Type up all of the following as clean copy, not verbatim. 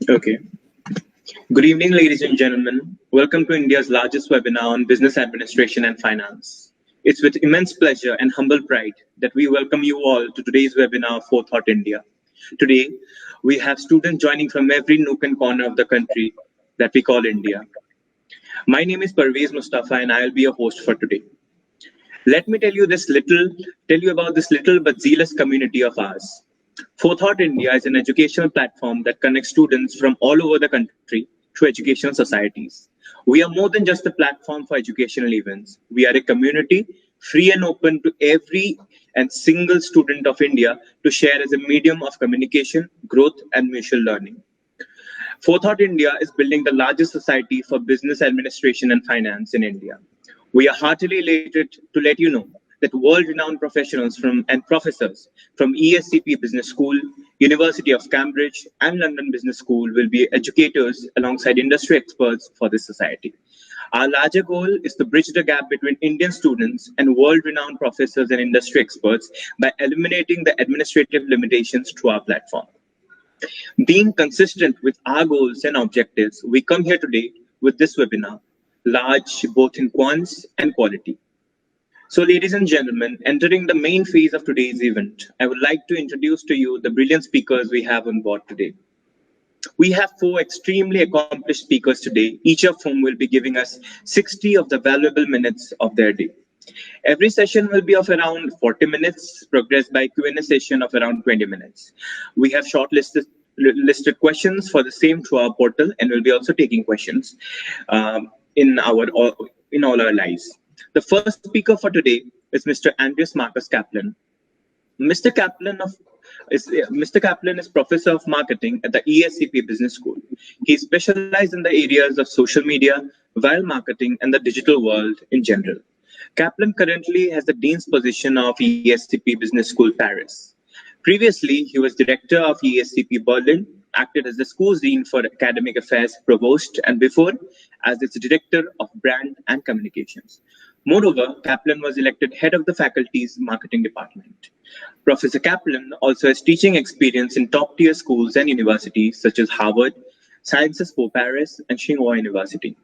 Okay. Good evening, ladies and gentlemen. Welcome to India's largest webinar on business administration and finance. It's with immense pleasure and humble pride that we welcome you all to today's webinar, Forethought India. Today, we have students joining from every nook and corner of the country that we call India. My name is Parvez Mustafa, and I'll be your host for today. Let me tell you about this little but zealous community of ours. Forethought India is an educational platform that connects students from all over the country to educational societies. We are more than just a platform for educational events. We are a community free and open to every and single student of India to share as a medium of communication, growth, and mutual learning. Forethought India is building the largest society for business administration and finance in India. We are heartily elated to let you know that world-renowned professionals and professors from ESCP Business School, University of Cambridge, and London Business School will be educators alongside industry experts for this society. Our larger goal is to bridge the gap between Indian students and world-renowned professors and industry experts by eliminating the administrative limitations through our platform. Being consistent with our goals and objectives, we come here today with this webinar, large both in quants and quality. So, ladies and gentlemen, entering the main phase of today's event, I would like to introduce to you the brilliant speakers we have on board today. We have 4 extremely accomplished speakers today, each of whom will be giving us 60 of the valuable minutes of their day. Every session will be of around 40 minutes, progressed by Q&A session of around 20 minutes. We have shortlisted questions for the same through our portal, and we'll be also taking questions in all our lives. The first speaker for today is Mr. Andreas Kaplan. Mr. Kaplan is Professor of Marketing at the ESCP Business School. He specializes in the areas of social media, viral marketing, and the digital world in general. Kaplan currently has the Dean's position of ESCP Business School, Paris. Previously, he was Director of ESCP Berlin, acted as the school's Dean for Academic Affairs Provost, and before as its Director of Brand and Communications. Moreover, Kaplan was elected head of the faculty's marketing department. Professor Kaplan also has teaching experience in top-tier schools and universities such as Harvard, Sciences Po Paris, and Tsinghua University.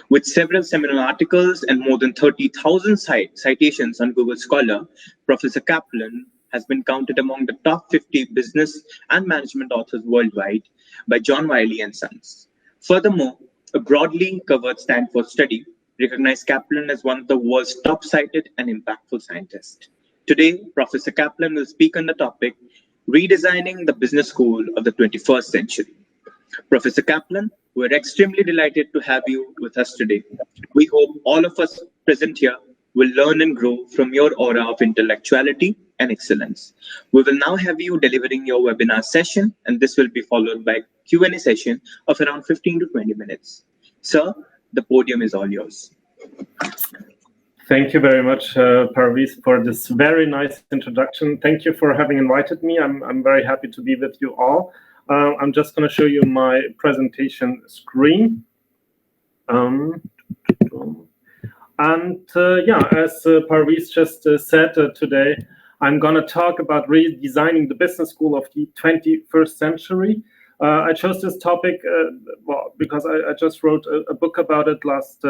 With several seminal articles and more than 30,000 citations on Google Scholar, Professor Kaplan has been counted among the top 50 business and management authors worldwide by John Wiley & Sons. Furthermore, a broadly covered Stanford study recognized Kaplan as one of the world's top-cited and impactful scientists. Today, Professor Kaplan will speak on the topic, Redesigning the Business School of the 21st Century. Professor Kaplan, we're extremely delighted to have you with us today. We hope all of us present here will learn and grow from your aura of intellectuality and excellence. We will now have you delivering your webinar session, and this will be followed by a Q&A session of around 15 to 20 minutes. Sir, the podium is all yours. Thank you very much, Parvez, for this very nice introduction. Thank you for having invited me. I'm very happy to be with you all. I'm just going to show you my presentation screen. As Parvez just said today, I'm going to talk about redesigning the business school of the 21st century. I chose this topic because I just wrote a book about it last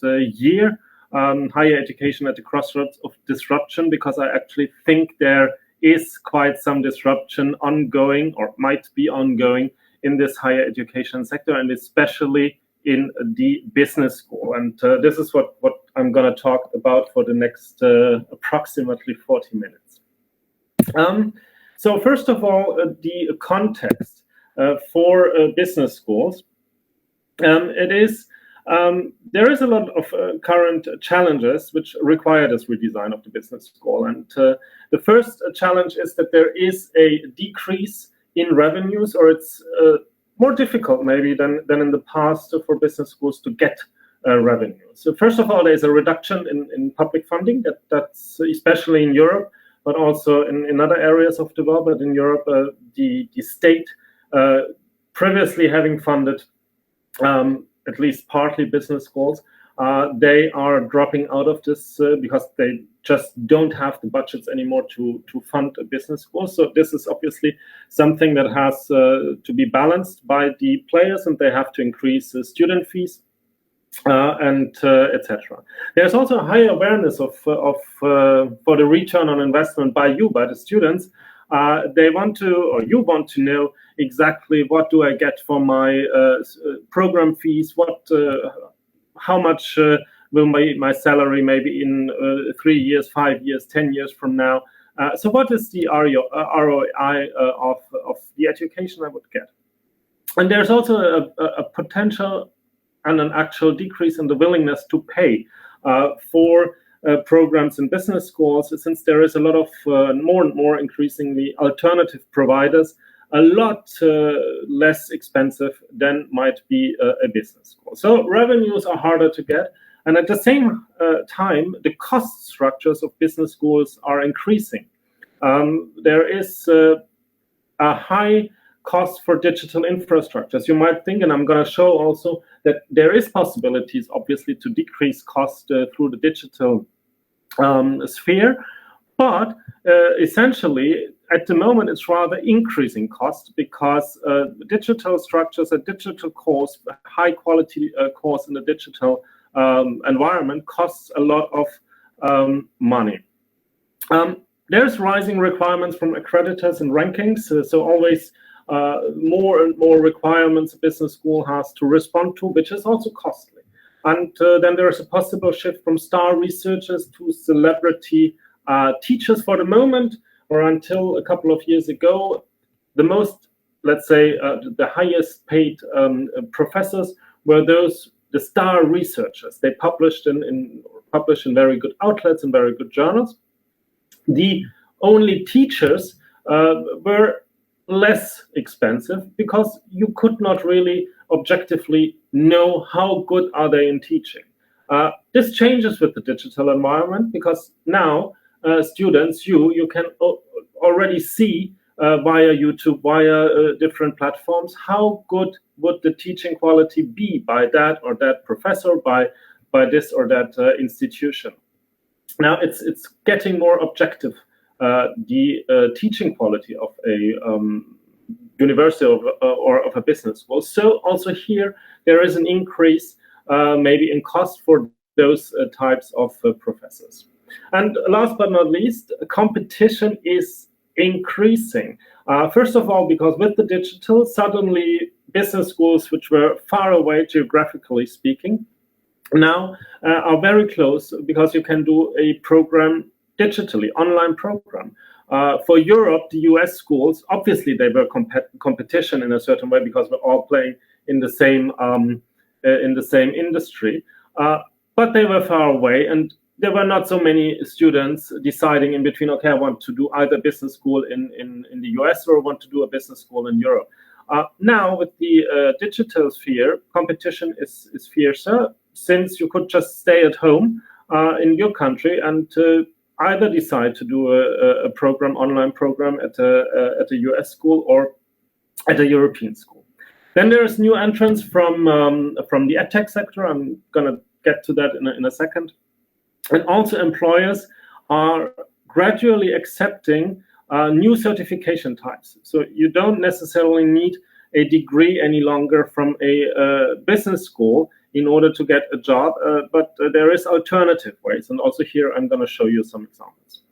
year, Higher Education at the Crossroads of Disruption, because I actually think there is quite some disruption ongoing or might be ongoing in this higher education sector, and especially in the business school. And this is what I'm going to talk about for the next approximately 40 minutes. So first of all, the context for business schools. There is a lot of current challenges which require this redesign of the business school. And the first challenge is that there is a decrease in revenues, or it's more difficult maybe than in the past for business schools to get revenue. So first of all, there's a reduction in public funding, that's especially in Europe, but also in other areas of the world. But in Europe, the state previously having funded at least partly business schools they are dropping out of this because they just don't have the budgets anymore to fund a business school. So this is obviously something that has to be balanced by the players, and they have to increase student fees and etc. There's also a higher awareness of for the return on investment by the students. They want to, or you want to know exactly what do I get for my program fees, how much will my salary maybe in 3 years, 5 years, 10 years from now. So what is the ROI of the education I would get? And there's also a potential and an actual decrease in the willingness to pay for programs in business schools, since there is a lot of more and more increasingly alternative providers, a lot less expensive than might be a business school. So revenues are harder to get. And at the same time, the cost structures of business schools are increasing. There is a high cost for digital infrastructures. You might think, and I'm going to show also, that there is possibilities, obviously, to decrease cost through the digital sphere. But essentially, at the moment, it's rather increasing cost because digital structures, a digital course, a high quality course in the digital environment costs a lot of money. There's rising requirements from accreditors and rankings, so always more and more requirements a business school has to respond to, which is also costly. And then there's a possible shift from star researchers to celebrity teachers. For the moment, or until a couple of years ago, the most, let's say, the highest paid professors were the star researchers. They published in very good outlets and very good journals. The only teachers were less expensive because you could not really objectively know how good are they in teaching. This changes with the digital environment because now students, you can already see via YouTube, via different platforms, how good would the teaching quality be by that or that professor, by this or that institution. Now it's getting more objective. The teaching quality of a university or of a business school. So also here there is an increase maybe in cost for those types of professors. And last but not least, competition is increasing. First of all, because with the digital, suddenly business schools which were far away geographically speaking now are very close because you can do a program digitally, online program. For Europe, the US schools, obviously they were competition in a certain way because we're all playing in the same industry, but they were far away, and there were not so many students deciding in between, okay, I want to do either business school in the US or I want to do a business school in Europe. Now with the digital sphere, competition is fiercer, since you could just stay at home in your country and either decide to do a online program at a US school or at a European school. Then there's new entrants from the edtech sector. I'm gonna get to that in a second. And also employers are gradually accepting new certification types. So you don't necessarily need a degree any longer from a business school in order to get a job, but there is alternative ways. And also here, I'm going to show you some examples.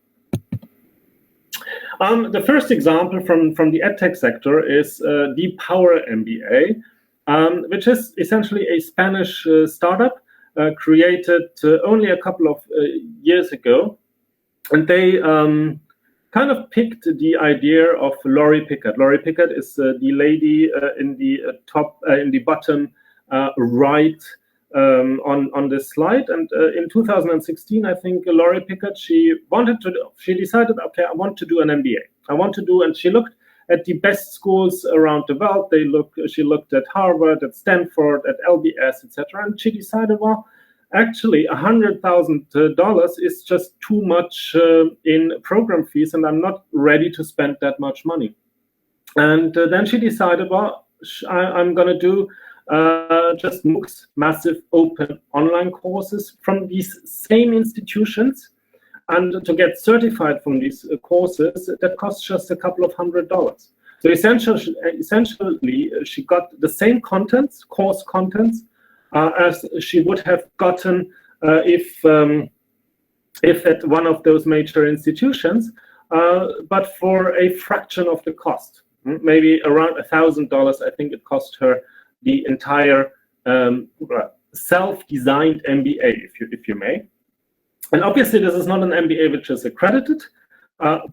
The first example from the edtech sector is the Power MBA, which is essentially a Spanish startup created only a couple of years ago. And they kind of picked the idea of Laurie Pickett. Laurie Pickett is the lady in the bottom right on this slide. And in 2016, I think Laurie Pickett, she decided, okay, I want to do an MBA. And she looked at the best schools around the world. She looked at Harvard, at Stanford, at LBS, etc. And she decided, well, actually, $100,000 is just too much in program fees, and I'm not ready to spend that much money. And then she decided, well, I'm going to do just MOOCs, massive open online courses from these same institutions. And to get certified from these courses, that costs just a couple of $100s. So essentially, she got the same contents, course contents, as she would have gotten if at one of those major institutions, but for a fraction of the cost. Maybe around $1,000, I think it cost her the entire self-designed MBA, if you may. And obviously, this is not an MBA which is accredited,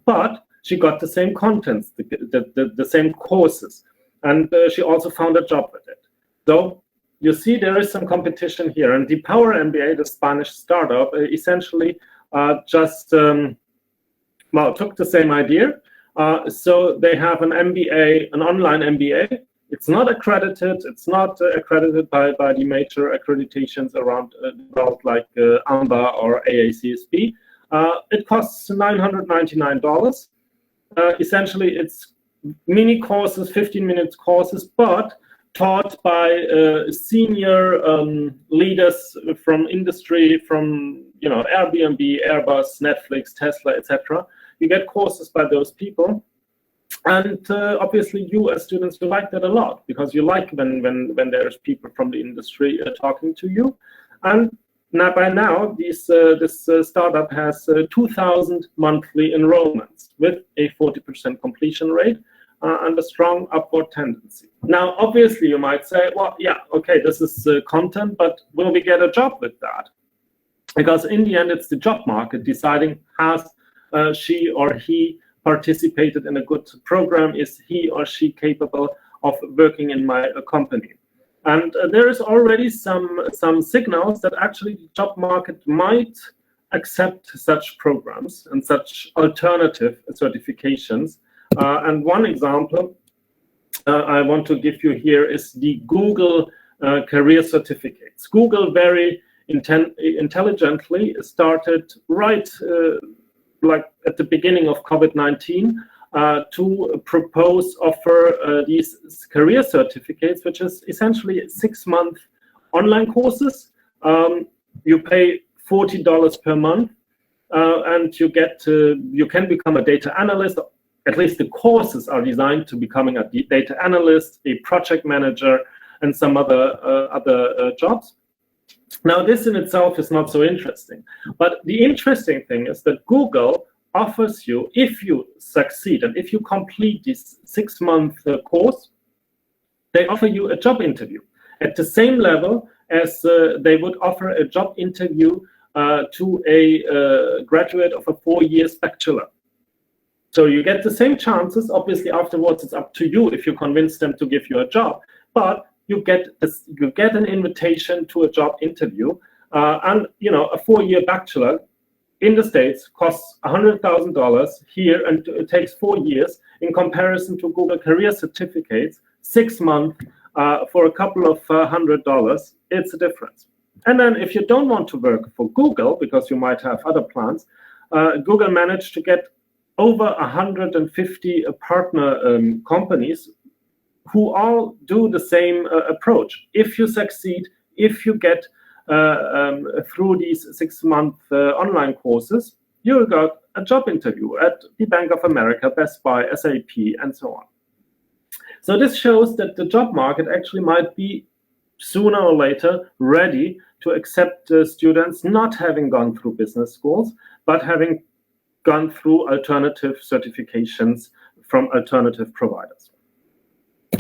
but she got the same contents, the same courses, and she also found a job with it. So you see, there is some competition here, and the Power MBA, the Spanish startup, essentially just took the same idea. So they have an MBA, an online MBA. It's not accredited. It's not accredited by the major accreditations around the world, like AMBA or AACSB. It costs $999. Essentially, it's mini courses, 15-minute courses, but taught by senior leaders from industry, from Airbnb, Airbus, Netflix, Tesla, etc. You get courses by those people. And obviously, you as students, you like that a lot, because you like when there's people from the industry talking to you. And by now, this startup has 2,000 monthly enrollments with a 40% completion rate and a strong upward tendency. Now, obviously, you might say, well, yeah, okay, this is content, but will we get a job with that? Because in the end, it's the job market deciding, has she or he participated in a good program? Is he or she capable of working in my company? And there is already some signals that actually the job market might accept such programs and such alternative certifications. And one example I want to give you here is the Google career certificates. Google very intelligently started right like at the beginning of COVID-19 to offer these career certificates, which is essentially 6-month online courses. You pay $40 per month, and you can become a data analyst. At least the courses are designed to becoming a data analyst, a project manager, and some other jobs. Now, this in itself is not so interesting, but the interesting thing is that Google offers you, if you succeed and if you complete this 6-month course, they offer you a job interview at the same level as they would offer a job interview to a graduate of a 4-year bachelor. So you get the same chances. Obviously, afterwards, it's up to you if you convince them to give you a job, but you get an invitation to a job interview, and a 4-year bachelor in the States costs $100,000 here, and it takes 4 years. In comparison to Google career certificates, 6 months for a couple of $100, it's a difference. And then if you don't want to work for Google because you might have other plans, Google managed to get over 150 partner companies who all do the same approach. If you succeed, if you get through these 6-month online courses, you got a job interview at the Bank of America, Best Buy, SAP, and so on. So this shows that the job market actually might be sooner or later ready to accept students not having gone through business schools, but having gone through alternative certifications from alternative providers.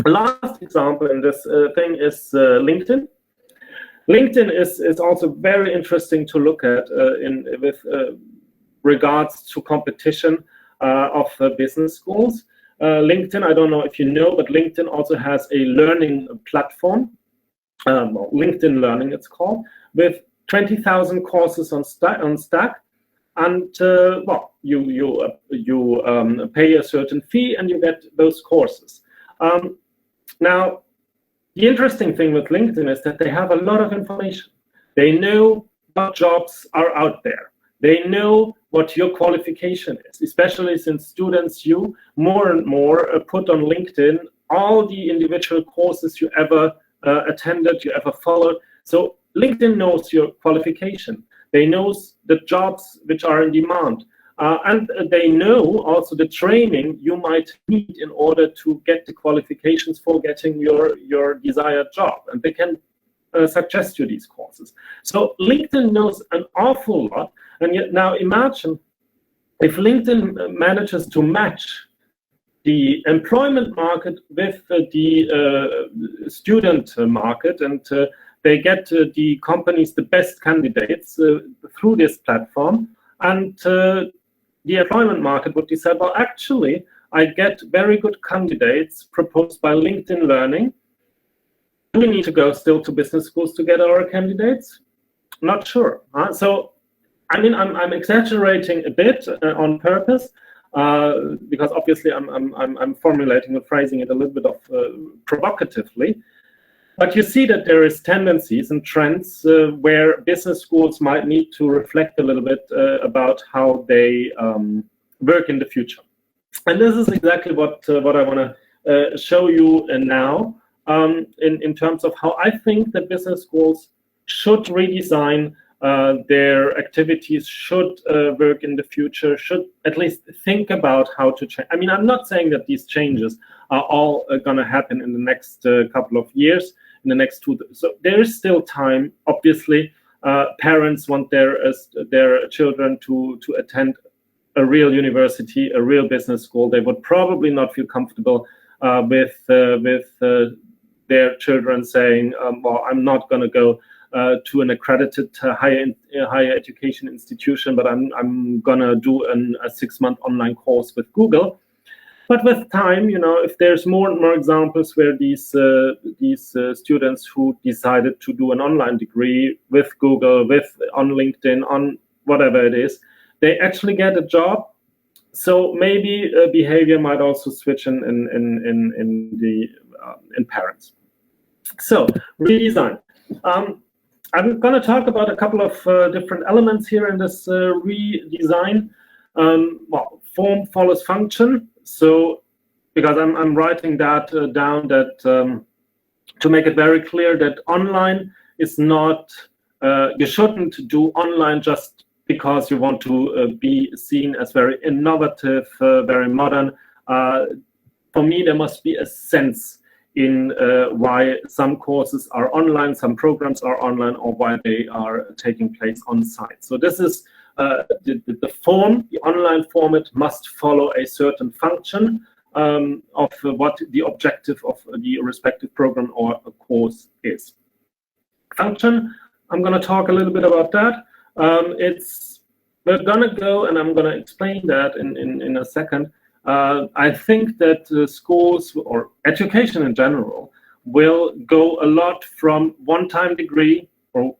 Last example in this thing is LinkedIn. LinkedIn is also very interesting to look at with regards to competition of business schools. LinkedIn, I don't know if you know, but LinkedIn also has a learning platform, LinkedIn Learning it's called, with 20,000 courses on Stack. And you pay a certain fee and you get those courses. Now, the interesting thing with LinkedIn is that they have a lot of information. They know what jobs are out there. They know what your qualification is, especially since students, you more and more put on LinkedIn all the individual courses you ever attended, you ever followed. So LinkedIn knows your qualification. They know the jobs which are in demand. And they know also the training you might need in order to get the qualifications for getting your desired job. And they can suggest you these courses. So LinkedIn knows an awful lot. And yet now imagine if LinkedIn manages to match the employment market with the student market, and they get the companies the best candidates through this platform, and the employment market would decide, well, actually, I get very good candidates proposed by LinkedIn Learning. Do we need to go still to business schools to get our candidates? Not sure. So, I mean, I'm exaggerating a bit on purpose, because obviously I'm formulating and phrasing it a little bit of provocatively. But you see that there is tendencies and trends where business schools might need to reflect a little bit about how they work in the future. And this is exactly what I want to show you now in terms of how I think that business schools should redesign their activities, should work in the future, should at least think about how to change. I mean, I'm not saying that these changes are all going to happen in the next couple of years, in the next 2. So there is still time. Obviously, parents want their children to attend a real university, a real business school. They would probably not feel comfortable with their children saying, well, I'm not going to go to an accredited higher education institution, but I'm gonna do a 6-month online course with Google. But with time, you know, if there's more and more examples where these students who decided to do an online degree with Google, on LinkedIn, on whatever it is, they actually get a job. So maybe behavior might also switch in parents. So redesign. I'm going to talk about a couple of different elements here in this redesign. Well, form follows function. So, because I'm writing that down, that to make it very clear that online is not, you shouldn't do online just because you want to be seen as very innovative, very modern. For me, there must be a sense in why some courses are online, some programs are online, or why they are taking place on site. So this is the form, the online format must follow a certain function of what the objective of the respective program or a course is. Function, I'm going to talk a little bit about that. We're going to go, and I'm going to explain that in a second. I think that schools or education in general will go a lot from one-time degree or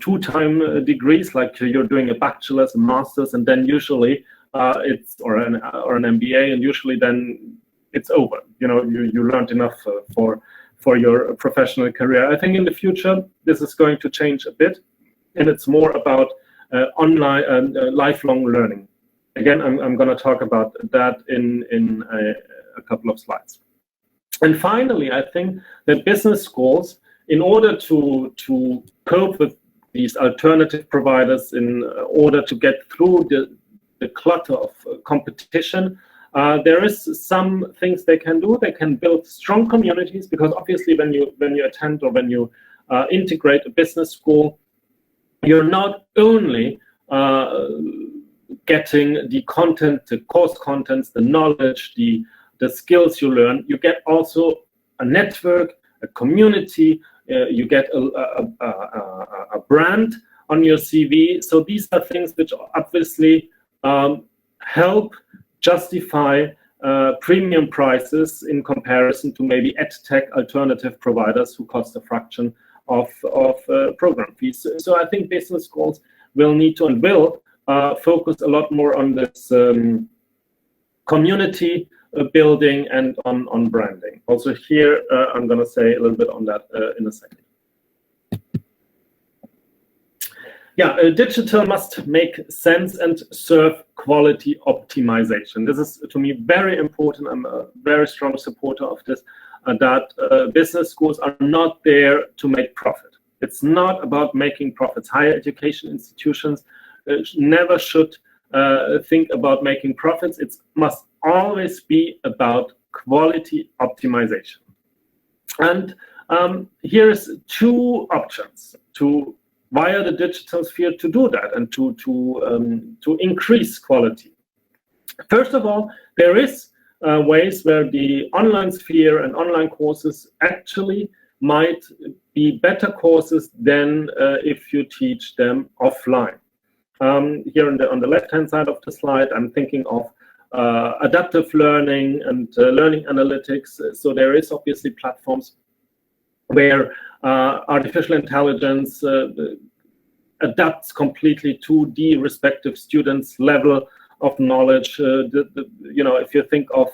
two-time degrees, like you're doing a bachelor's, a master's, and then usually it's or an MBA, and usually then it's over. You know, you learned enough for your professional career. I think in the future this is going to change a bit, and it's more about online lifelong learning. Again, I'm going to talk about that in a couple of slides. And finally, I think that business schools, in order to cope with these alternative providers, in order to get through the clutter of competition, there is some things they can do. They can build strong communities, because obviously when you attend or when you integrate a business school, you're not only getting the content, the course contents, the knowledge, the skills you learn. You get also a network, a community. You get a brand on your CV. So these are things which obviously help justify premium prices in comparison to maybe edtech alternative providers who cost a fraction of program fees. So I think business schools will need to and will focus a lot more on this community building and on branding. Also here, I'm going to say a little bit on that in a second. Yeah, digital must make sense and serve quality optimization. This is, to me, very important. I'm a very strong supporter of this. that business schools are not there to make profit. It's not about making profits. Higher education institutions never should think about making profits. It must always be about quality optimization. And here's two options via the digital sphere to do that and to increase quality. First of all, there is ways where the online sphere and online courses actually might be better courses than if you teach them offline. Here on the left-hand side of the slide, I'm thinking of adaptive learning and learning analytics. So there is obviously platforms where artificial intelligence adapts completely to the respective student's level of knowledge. If you think of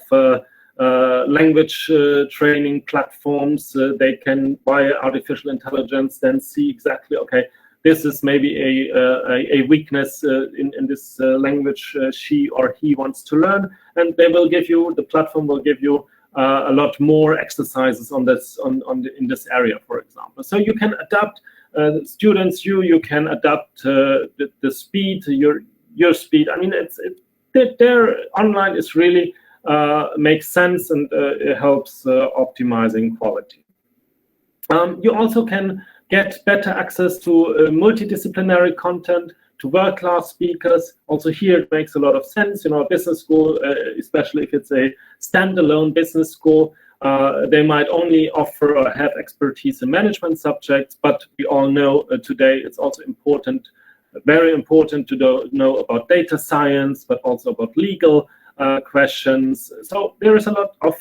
language training platforms, they can, via artificial intelligence, then see exactly, okay, this is maybe a weakness in this language she or he wants to learn, and the platform will give you a lot more exercises on this in this area, for example. So you can adapt students. You can adapt the speed, your speed. I mean, their online is really makes sense, and it helps optimizing quality. You also can get better access to multidisciplinary content, to world-class speakers. Also here, it makes a lot of sense. A business school, especially if it's a standalone business school, they might only offer or have expertise in management subjects, but we all know today it's also important, very important to know about data science, but also about legal questions. So there is a lot of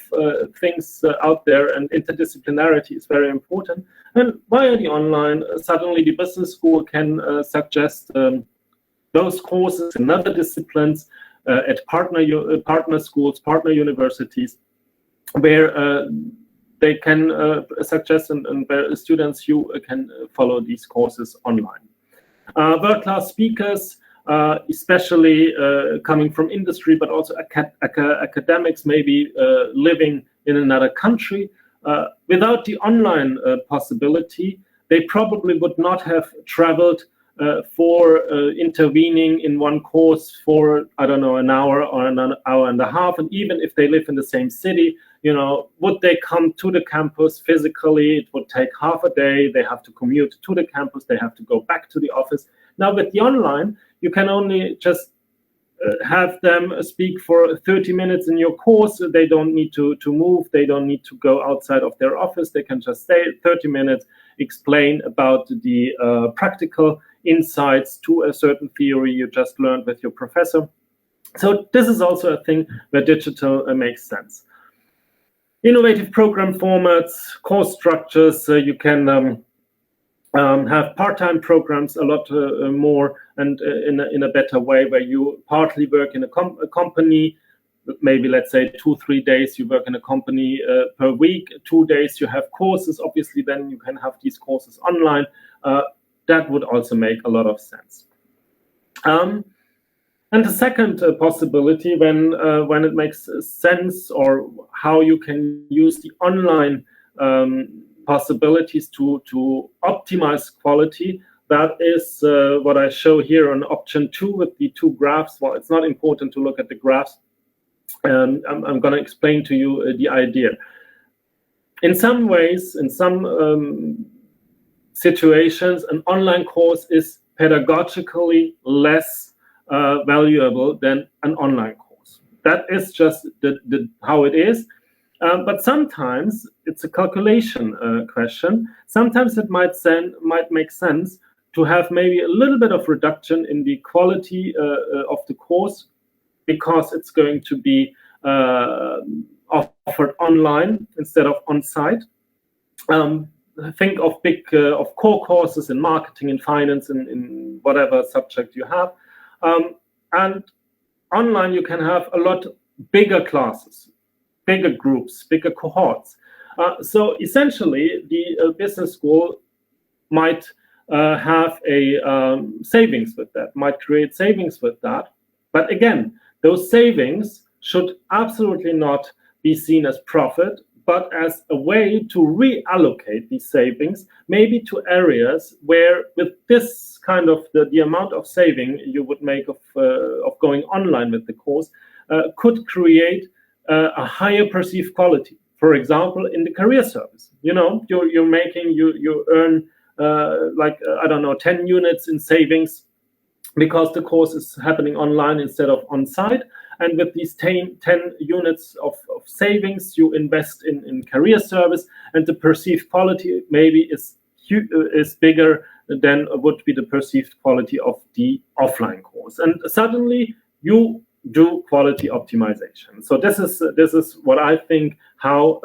things out there, and interdisciplinarity is very important. And via the online, suddenly the business school can suggest those courses in other disciplines at partner schools, partner universities, where they can suggest and where students can follow these courses online. World-class speakers, especially coming from industry, but also academics, maybe living in another country. Without the online possibility, they probably would not have traveled for intervening in one course for, I don't know, an hour or an hour and a half. And even if they live in the same city, would they come to the campus physically? It would take half a day. They have to commute to the campus. They have to go back to the office. Now with the online, you can only just have them speak for 30 minutes in your course. They don't need to move. They don't need to go outside of their office. They can just stay 30 minutes, explain about the practical insights to a certain theory you just learned with your professor. So this is also a thing where digital makes sense. Innovative program formats, course structures, you can have part-time programs a lot more, and in a better way, where you partly work in a company, maybe let's say 2-3 days you work in a company per week, 2 days you have courses. Obviously then you can have these courses online. That would also make a lot of sense. And the second possibility, when it makes sense, or how you can use the online possibilities to optimize quality, that is what I show here on option 2 with the 2 graphs. Well, it's not important to look at the graphs. I'm going to explain to you the idea. In some ways, in some situations, an online course is pedagogically less valuable than an online course. That is just how it is. But sometimes it's a calculation question. Sometimes it might make sense to have maybe a little bit of reduction in the quality of the course, because it's going to be offered online instead of on-site. Think of of core courses in marketing, in finance, in whatever subject you have. And online you can have a lot bigger classes, bigger groups, bigger cohorts. So essentially, the business school might have a savings with that, might create savings with that. But again, those savings should absolutely not be seen as profit, but as a way to reallocate these savings, maybe to areas where with this kind of the amount of saving you would make of going online with the course could create a higher perceived quality. For example, in the career service, you earn I don't know, 10 units in savings because the course is happening online instead of on site. And with these 10 units of savings, you invest in career service, and the perceived quality maybe is bigger than would be the perceived quality of the offline course. And suddenly you do quality optimization. So this is what I think how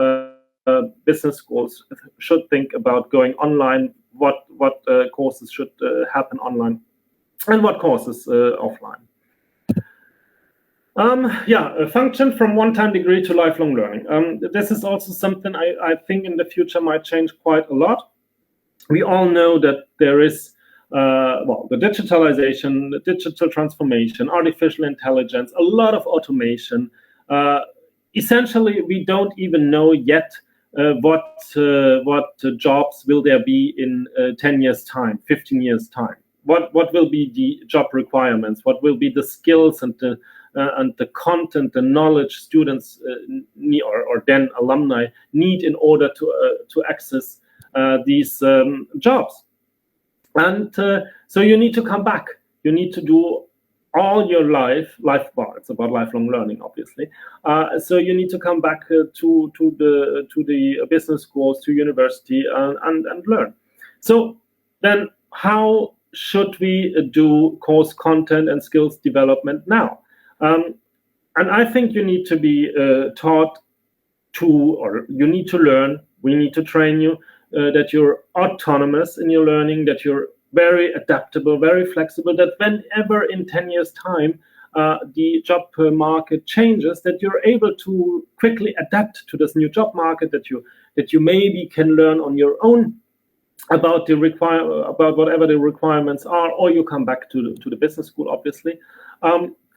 business schools should think about going online, what courses should happen online, and what courses offline. A function from one-time degree to lifelong learning. This is also something I think in the future might change quite a lot. We all know that there is the digitalization, the digital transformation, artificial intelligence, a lot of automation. Essentially, we don't even know yet what jobs will there be in 10 years' time, 15 years' time. What will be the job requirements? What will be the skills and the content, the knowledge students need, or then alumni need in order to access these jobs? And so you need to come back. You need to do all your life. Well, it's about lifelong learning, obviously. So you need to come back to the business schools, to university, and learn. So then, how should we do course content and skills development now? And I think you need to be taught to, or you need to learn. We need to train you that you're autonomous in your learning, that you're very adaptable, very flexible, that whenever in 10 years' time the job market changes, that you're able to quickly adapt to this new job market, that you maybe can learn on your own about whatever the requirements are, or you come back to the business school, obviously.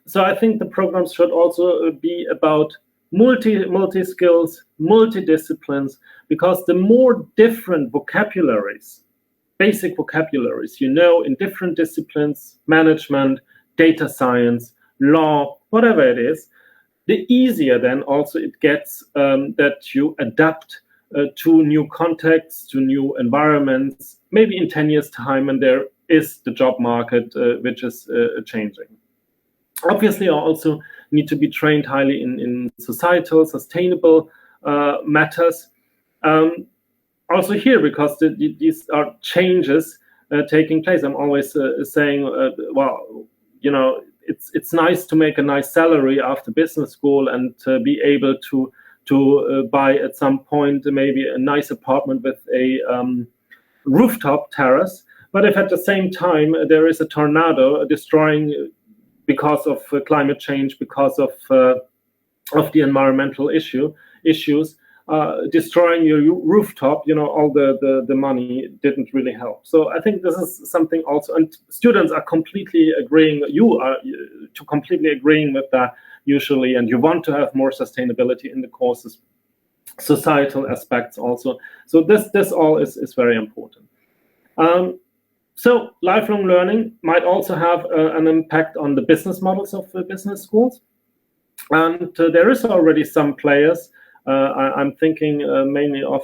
So I think the programs should also be about multi skills, multi-disciplines, because the more different vocabularies, basic vocabularies, in different disciplines, management, data science, law, whatever it is, the easier then also it gets that you adapt to new contexts, to new environments, maybe in 10 years' time, and there is the job market which is changing. Obviously, I also need to be trained highly in societal, sustainable matters. Also here, because these are changes taking place. I'm always saying, it's nice to make a nice salary after business school and be able to buy at some point maybe a nice apartment with a rooftop terrace. But if at the same time there is a tornado destroying, because of climate change, because of the environmental issues, destroying your rooftop, all the money didn't really help. So I think this is something also, and students are completely agreeing. You are completely agreeing with that usually, and you want to have more sustainability in the courses, societal aspects also. So this all is very important. So lifelong learning might also have an impact on the business models of business schools. And there is already some players. I'm thinking mainly of,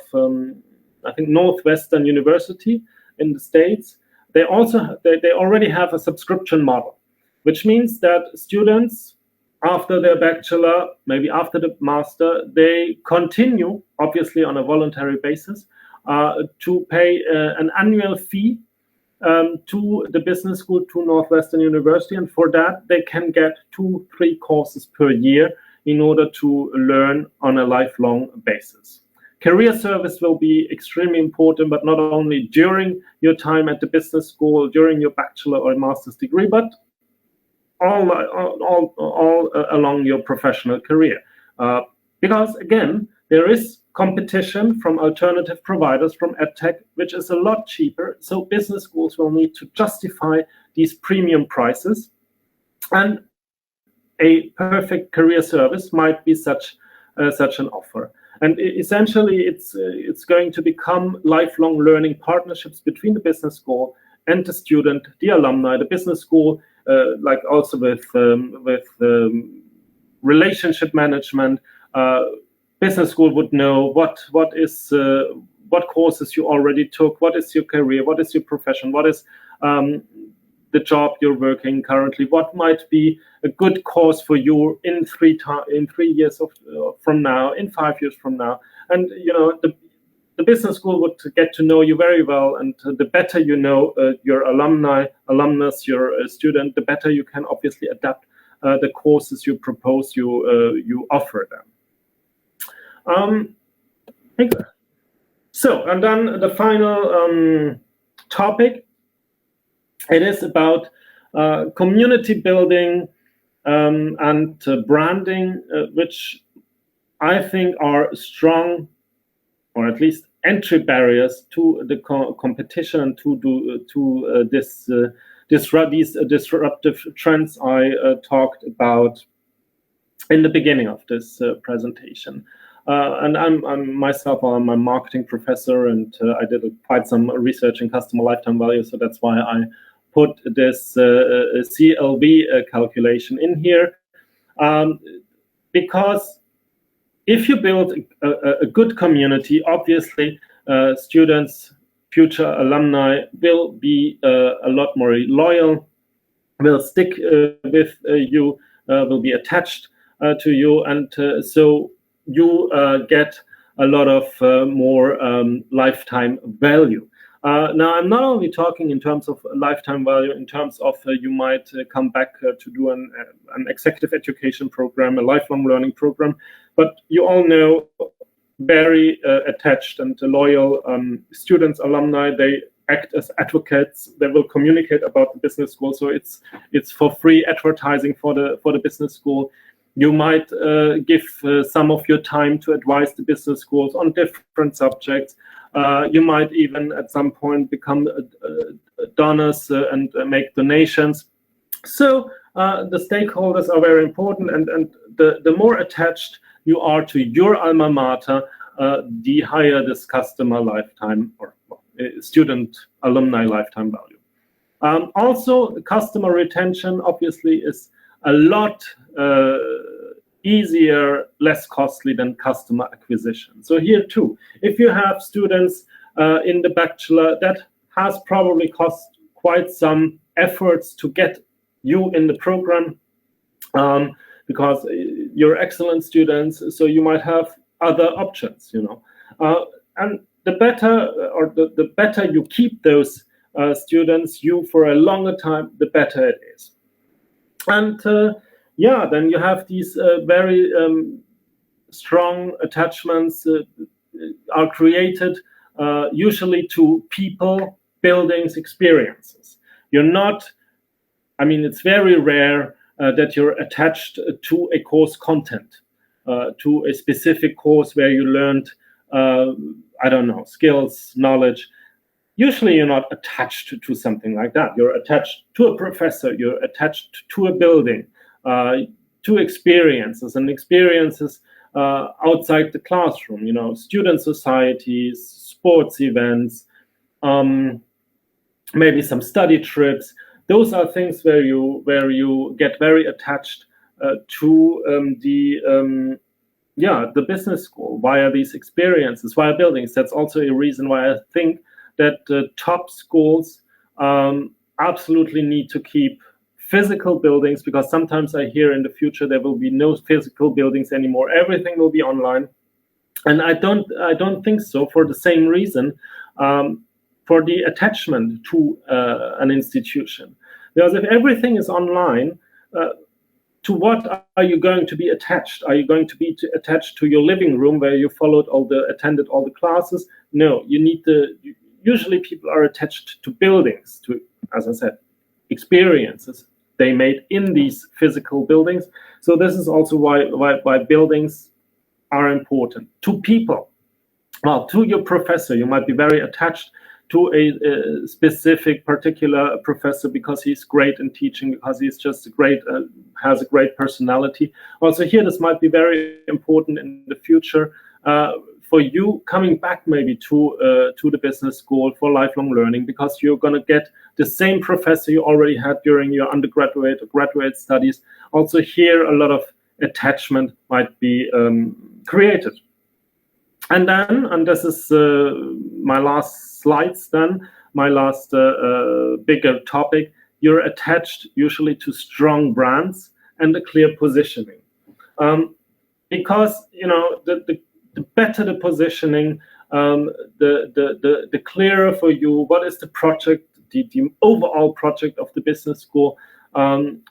I think, Northwestern University in the States. They already have a subscription model, which means that students, after their bachelor, maybe after the master, they continue, obviously on a voluntary basis, to pay an annual fee to the business school, to Northwestern University, and for that they can get 2-3 courses per year in order to learn on a lifelong basis. Career service will be extremely important, but not only during your time at the business school, during your bachelor or master's degree, but all along your professional career. Because again, there is competition from alternative providers, from EdTech, which is a lot cheaper. So business schools will need to justify these premium prices. And a perfect career service might be such an offer. And essentially, it's going to become lifelong learning partnerships between the business school and the student, the alumni. The business school, like also with relationship management, business school would know what courses you already took, what is your career, what is your profession, what is the job you're working currently, what might be a good course for you in 3 years from now, in 5 years from now. And the business school would get to know you very well, and the better you know your alumnus, your student, the better you can obviously adapt the courses you propose, you offer them. So, and then the final topic, it is about community building and branding, which I think are strong, or at least entry barriers to the competition and to these disruptive trends I talked about in the beginning of this presentation. And I'm myself, I'm a marketing professor, and I did quite some research in customer lifetime value, so that's why I put this CLV calculation in here, because if you build a good community, obviously students, future alumni will be a lot more loyal, will stick with you, will be attached to you, and so you get a lot of more lifetime value. Now, I'm not only talking in terms of lifetime value, in terms of you might come back to do an executive education program, a lifelong learning program, but you all know very attached and loyal students, alumni, they act as advocates, they will communicate about the business school, so it's for free advertising for the business school. You might give some of your time to advise the business schools on different subjects. You might even at some point become donors and make donations. So the stakeholders are very important, and the more attached you are to your alma mater, the higher this customer lifetime or student alumni lifetime value. Also, customer retention obviously is a lot easier, less costly than customer acquisition. So here too, if you have students in the bachelor, that has probably cost quite some efforts to get you in the program, because you're excellent students, so you might have other options, and the better you keep those students you for a longer time, the better it is. And then you have these very strong attachments are created usually to people, buildings, experiences. You're not, it's very rare that you're attached to a course content, to a specific course where you learned, skills, knowledge. Usually you're not attached to something like that. You're attached to a professor, you're attached to a building, to experiences outside the classroom, student societies, sports events, maybe some study trips. Those are things where you get very attached to the business school via these experiences, via buildings. That's also a reason why I think that top schools absolutely need to keep physical buildings, because sometimes I hear in the future there will be no physical buildings anymore. Everything will be online, and I don't think so, for the same reason, for the attachment to an institution. Because if everything is online, to what are you going to be attached? Are you going to be attached to your living room where you attended all the classes? No, usually people are attached to buildings, to, as I said, experiences they made in these physical buildings. So this is also why buildings are important. To people, well, to your professor, you might be very attached to a specific particular professor because he's great in teaching, because he's just has a great personality. Also here, this might be very important in the future for you coming back maybe to the business school for lifelong learning, because you're going to get the same professor you already had during your undergraduate or graduate studies. Also here, a lot of attachment might be created. And then, and this is my last slides then, my last bigger topic, you're attached usually to strong brands and a clear positioning. Because, you know, the better the positioning, the clearer for you what is the project, the overall project of the business school. And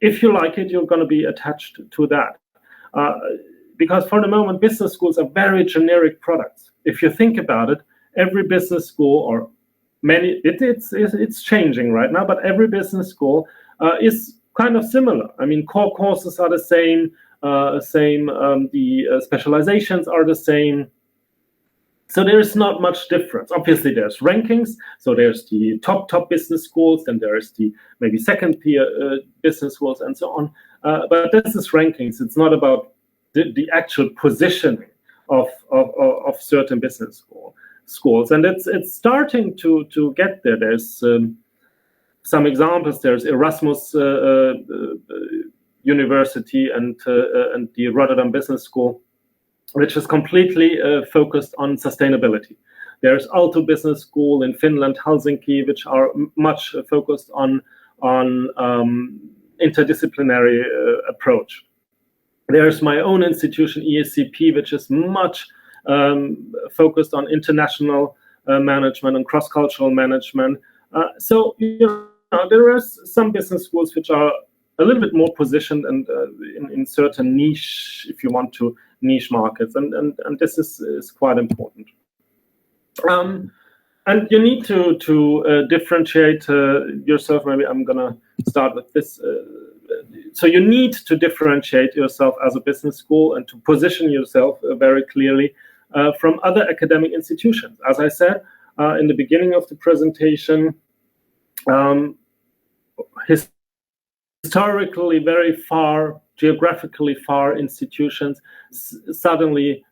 if you like it, you're going to be attached to that. Because for the moment, business schools are very generic products. If you think about it, every business school, or many, it's changing right now, but every business school is kind of similar. I mean, core courses are the same, the specializations are the same. So there is not much difference. Obviously, there's rankings. So there's the top business schools, then there's the maybe second tier business schools, and so on. But this is rankings. It's not about the actual positioning of certain business schools, and it's starting to get there. There's some examples. There's Erasmus University and the Rotterdam Business School, which is completely focused on sustainability. There's Aalto Business School in Finland, Helsinki, which are much focused on interdisciplinary approach. There's my own institution, ESCP, which is much focused on international management and cross-cultural management. So you know, there are some business schools which are a little bit more positioned and in certain niche, if you want to, niche markets, and this is quite important. And you need to differentiate yourself. Maybe I'm gonna start with this. So you need to differentiate yourself as a business school and to position yourself very clearly from other academic institutions. As I said in the beginning of the presentation, historically very far, geographically far institutions suddenly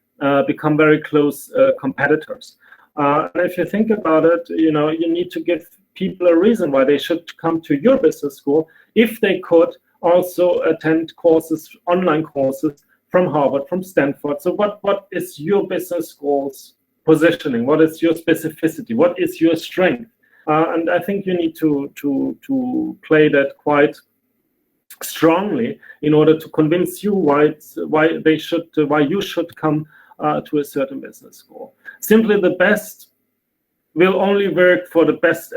become very close competitors. And if you think about it, you know, you need to give people a reason why they should come to your business school if they could also attend courses, online courses from Harvard, from Stanford. So what is your business school's positioning? What is your specificity? What is your strength? And I think you need to play that quite strongly in order to convince you why you should come to a certain business school. Simply the best will only work for the best,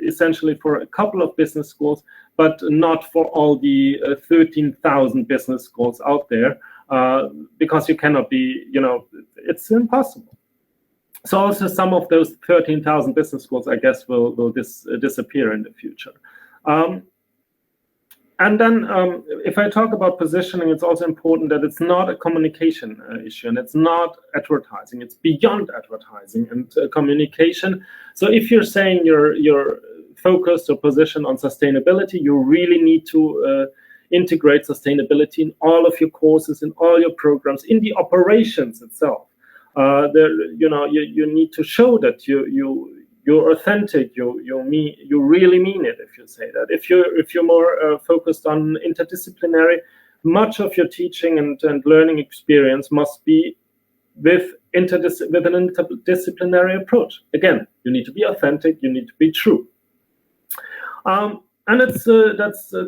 essentially for a couple of business schools, but not for all the 13,000 business schools out there, because you cannot be, you know, it's impossible. So also some of those 13,000 business schools, I guess, will disappear in the future. And then if I talk about positioning, it's also important that it's not a communication issue, and it's not advertising. It's beyond advertising and communication. So if you're saying you're focused or positioned on sustainability, you really need to integrate sustainability in all of your courses, in all your programs, in the operations itself. You need to show that you're authentic. You really mean it if you say that. If you're more focused on interdisciplinary, much of your teaching and learning experience must be with an interdisciplinary approach. Again, you need to be authentic. You need to be true. And that's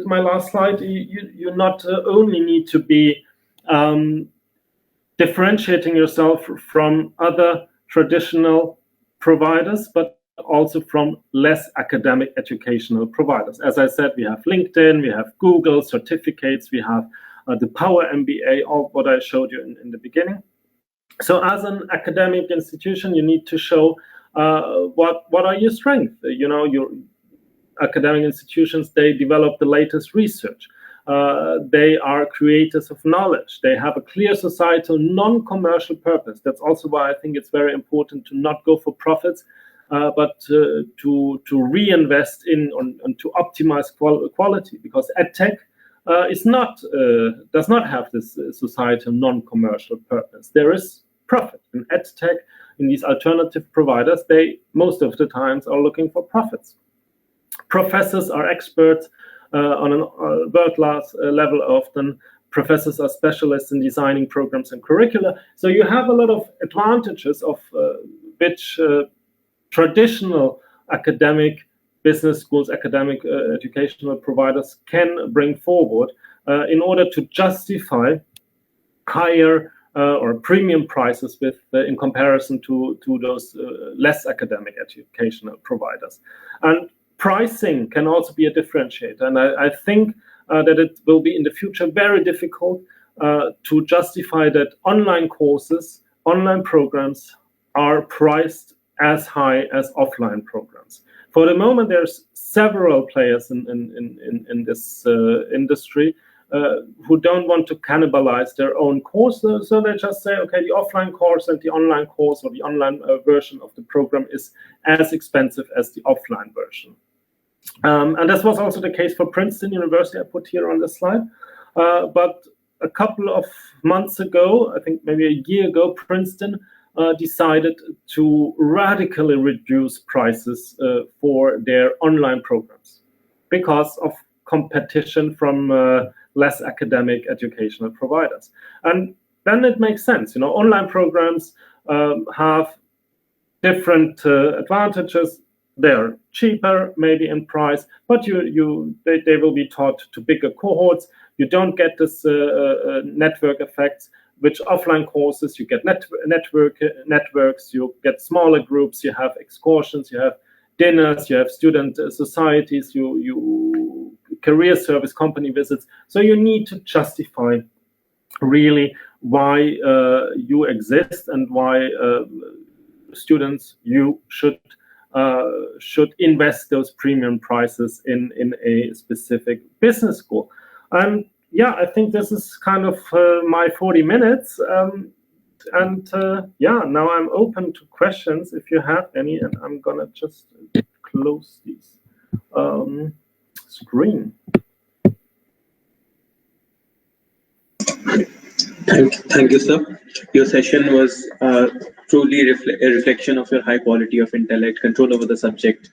my last slide. You not only need to be differentiating yourself from other traditional providers, but also from less academic educational providers. As I said, we have LinkedIn, we have Google certificates, we have the Power MBA, all what I showed you in the beginning. So as an academic institution, you need to show what are your strengths. You know, your academic institutions, they develop the latest research. They are creators of knowledge. They have a clear societal, non-commercial purpose. That's also why I think it's very important to not go for profits, but to reinvest in and to optimize quality. Because EdTech does not have this societal non-commercial purpose. There is profit in edtech, in these alternative providers. They most of the times are looking for profits. Professors are experts on a world-class level often. Professors are specialists in designing programs and curricula. So you have a lot of advantages of which traditional academic business schools, academic educational providers can bring forward in order to justify higher or premium prices with in comparison to those less academic educational providers. And pricing can also be a differentiator. And I think that it will be in the future very difficult to justify that online courses, online programs are priced as high as offline programs. For the moment, there's several players in this industry who don't want to cannibalize their own course, so they just say, okay, the offline course and the online course or the online version of the program is as expensive as the offline version. And this was also the case for Princeton University, I put here on the slide. But a couple of months ago, I think maybe a year ago, Princeton decided to radically reduce prices for their online programs because of competition from less academic educational providers. And then it makes sense. You know, online programs have different advantages. They're cheaper, maybe in price, but they will be taught to bigger cohorts. You don't get this network effects. Which offline courses, you get networks, you get smaller groups, you have excursions, you have dinners, you have student societies, you career service company visits. So you need to justify really why you exist and why students should invest those premium prices in a specific business school. And yeah, I think this is kind of my 40 minutes. Yeah, now I'm open to questions if you have any, and I'm gonna just close this screen. Thank you, sir. Your session was truly a reflection of your high quality of intellect, control over the subject,